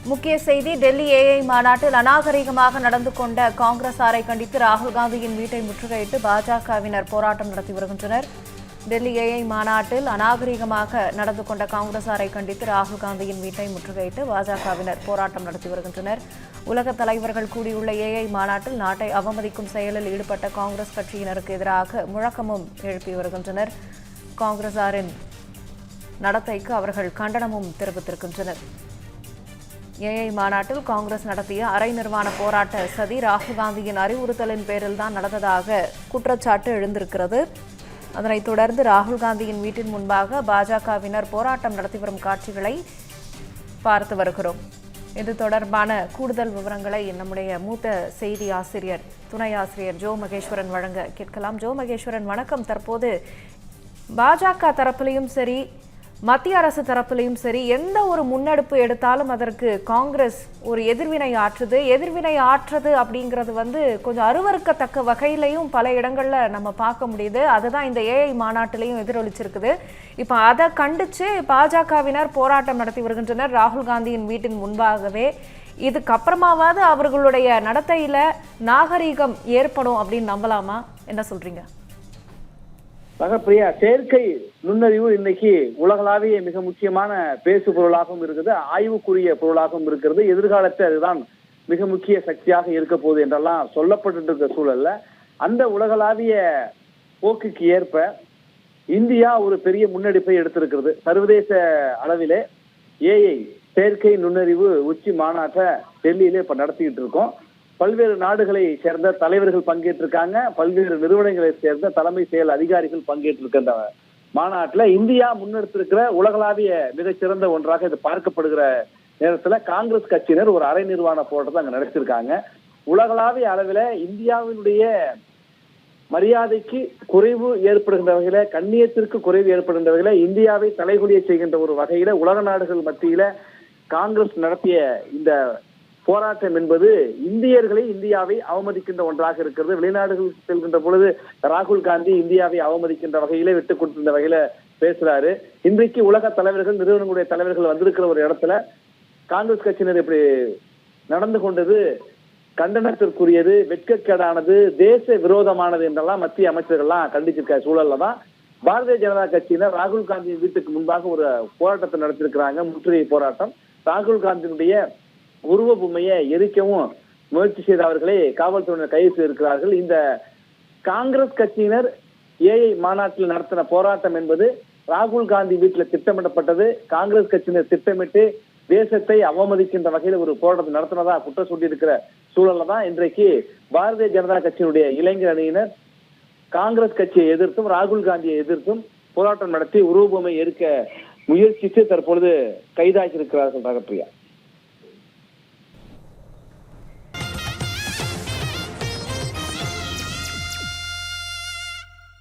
முக்கிய செய்தி டெல்லி ஏஐ மாநாட்டில் அநாகரிகமாக நடந்து கொண்ட காங்கிரசாரை கண்டித்து ராகுல் காந்தியின் வீட்டை முற்றுகையிட்டு பாஜகவினர் போராட்டம் நடத்தி வருகின்றனர். டெல்லி ஏஐ மாநாட்டில் அநாகரிகமாக நடந்து கொண்ட காங்கிரசாரை கண்டித்து ராகுல் காந்தியின் வீட்டை முற்றுகையிட்டு பாஜகவினர் போராட்டம் நடத்தி வருகின்றனர். உலக தலைவர்கள் கூடியுள்ள ஏஐ மாநாட்டில் நாட்டை அவமதிக்கும் செயலில் ஈடுபட்ட காங்கிரஸ் கட்சியினருக்கு எதிராக முழக்கமும் எழுப்பி வருகின்றனர். காங்கிரசாரின் நடத்தைக்கு அவர்கள் கண்டனமும் தெரிவித்திருக்கின்றனர். ஏஐ மாநாட்டில் காங்கிரஸ் நடத்திய அரை நிர்வாண போராட்ட சதி ராகுல் காந்தியின் அறிவுறுத்தலின் பேரில் தான் நடந்ததாக குற்றச்சாட்டு எழுந்திருக்கிறது. அதனைத் தொடர்ந்து ராகுல் காந்தியின் வீட்டின் முன்பாக பாஜகவினர் போராட்டம் நடத்தி வரும் காட்சிகளை பார்த்து வருகிறோம். இது தொடர்பான கூடுதல் விவரங்களை நம்முடைய மூத்த செய்தி ஆசிரியர் துணை ஆசிரியர் ஜோ மகேஸ்வரன் வழங்க கேட்கலாம். ஜோ மகேஸ்வரன் வணக்கம். தற்போது பாஜக தரப்பிலையும் சரி மத்திய அரசு தரப்பிலையும் சரி எந்த ஒரு முன்னெடுப்பு எடுத்தாலும் அதற்கு காங்கிரஸ் ஒரு எதிர்வினை ஆற்றுறது அப்படிங்கிறது கொஞ்சம் அருவருக்கத்தக்க வகையிலையும் பல இடங்கள்ல நம்ம பார்க்க முடியுது. அதுதான் இந்த ஏஐ மாநாட்டிலையும் எதிரொலிச்சிருக்குது. இப்போ அதை கண்டிச்சு பாஜகவினர் போராட்டம் நடத்தி வருகின்றனர் ராகுல் காந்தியின் வீட்டின் முன்பாகவே. இதுக்கப்புறமாவது அவர்களுடைய நடத்தையில நாகரீகம் ஏற்படும் அப்படின்னு நம்பலாமா? என்ன சொல்றீங்க? பிரியா, செயற்கை நுண்ணறிவு இன்னைக்கு உலகளாவிய மிக முக்கியமான பேசு பொருளாகவும் இருக்குது, ஆய்வுக்குரிய பொருளாகவும் இருக்கிறது. எதிர்காலத்தில் அதுதான் மிக முக்கிய சக்தியாக இருக்க போகுது என்றெல்லாம் சொல்லப்பட்டு இருக்க சூழல்ல அந்த உலகளாவிய போக்குக்கு ஏற்ப இந்தியா ஒரு பெரிய முன்னெடுப்பை எடுத்திருக்கிறது. சர்வதேச அளவிலே ஏஐ செயற்கை நுண்ணறிவு உச்சி மாநாட்டை டெல்லியிலே இப்ப நடத்திக்கிட்டு இருக்கோம். பல்வேறு நாடுகளை சேர்ந்த தலைவர்கள் பங்கேற்றிருக்காங்க. பல்வேறு நிறுவனங்களை சேர்ந்த தலைமை செயல் அதிகாரிகள் பங்கேற்றிருக்க இந்த மாநாட்டில் இந்தியா முன்னெடுத்திருக்கிற உலகளாவிய மிகச்சிறந்த ஒன்றாக இது பார்க்கப்படுகிற நேரத்துல காங்கிரஸ் கட்சியினர் ஒரு அரை நிர்வாண போராட்டத்தை அங்க நடத்திருக்காங்க. உலகளாவிய அளவில் இந்தியாவினுடைய மரியாதைக்கு குறைவு ஏற்படுகின்ற வகையில, கண்ணியத்திற்கு குறைவு ஏற்படுகின்ற வகையில, இந்தியாவை தலைகுனிய செய்கின்ற ஒரு வகையில உலக நாடுகள் மத்தியில காங்கிரஸ் நடத்திய இந்த போராட்டம் என்பது இந்தியாவை அவமதிக்கின்ற ஒன்றாக இருக்கிறது. வெளிநாடுகளுக்கு செல்கின்ற பொழுது ராகுல் காந்தி இந்தியாவை அவமதிக்கின்ற வகையில விட்டுக் கொடுத்திருந்த வகையில பேசுறாரு. இன்றைக்கு உலக தலைவர்கள், நிறுவனங்களுடைய தலைவர்கள் வந்திருக்கிற ஒரு இடத்துல காங்கிரஸ் கட்சியினர் இப்படி நடந்து கொண்டது கண்டனத்திற்குரியது, வெட்கக்கேடானது, தேச விரோதமானது என்றெல்லாம் மத்திய அமைச்சர்கள்லாம் கண்டிச்சிருக்க சூழல்ல தான் பாரதிய ஜனதா கட்சியினர் ராகுல் காந்தியின் வீட்டுக்கு முன்பாக ஒரு போராட்டத்தை நடத்திருக்கிறாங்க. முற்றுகை போராட்டம். ராகுல் காந்தியினுடைய உருவ பொம்மையை எரிக்கவும் முயற்சி செய்த அவர்களை காவல்துறையினர் கைது செய்திருக்கிறார்கள். இந்த காங்கிரஸ் கட்சியினர் ஏஐ மாநாட்டில் நடத்தின போராட்டம் என்பது ராகுல் காந்தி வீட்டில் திட்டமிடப்பட்டது. காங்கிரஸ் கட்சியினர் திட்டமிட்டு தேசத்தை அவமதிக்கின்ற வகையில் ஒரு போராட்டத்தை நடத்தினதா குற்றம் சொல்லியிருக்கிற சூழல்ல தான் இன்றைக்கு பாரதிய ஜனதா கட்சியினுடைய இளைஞர் அணியினர் காங்கிரஸ் கட்சியை எதிர்த்தும் ராகுல் காந்தியை எதிர்த்தும் போராட்டம் நடத்தி உருவ பொம்மை எரிக்க முயற்சித்து தற்பொழுது கைதாகி இருக்கிறார்கள். ரகப்பிரியா.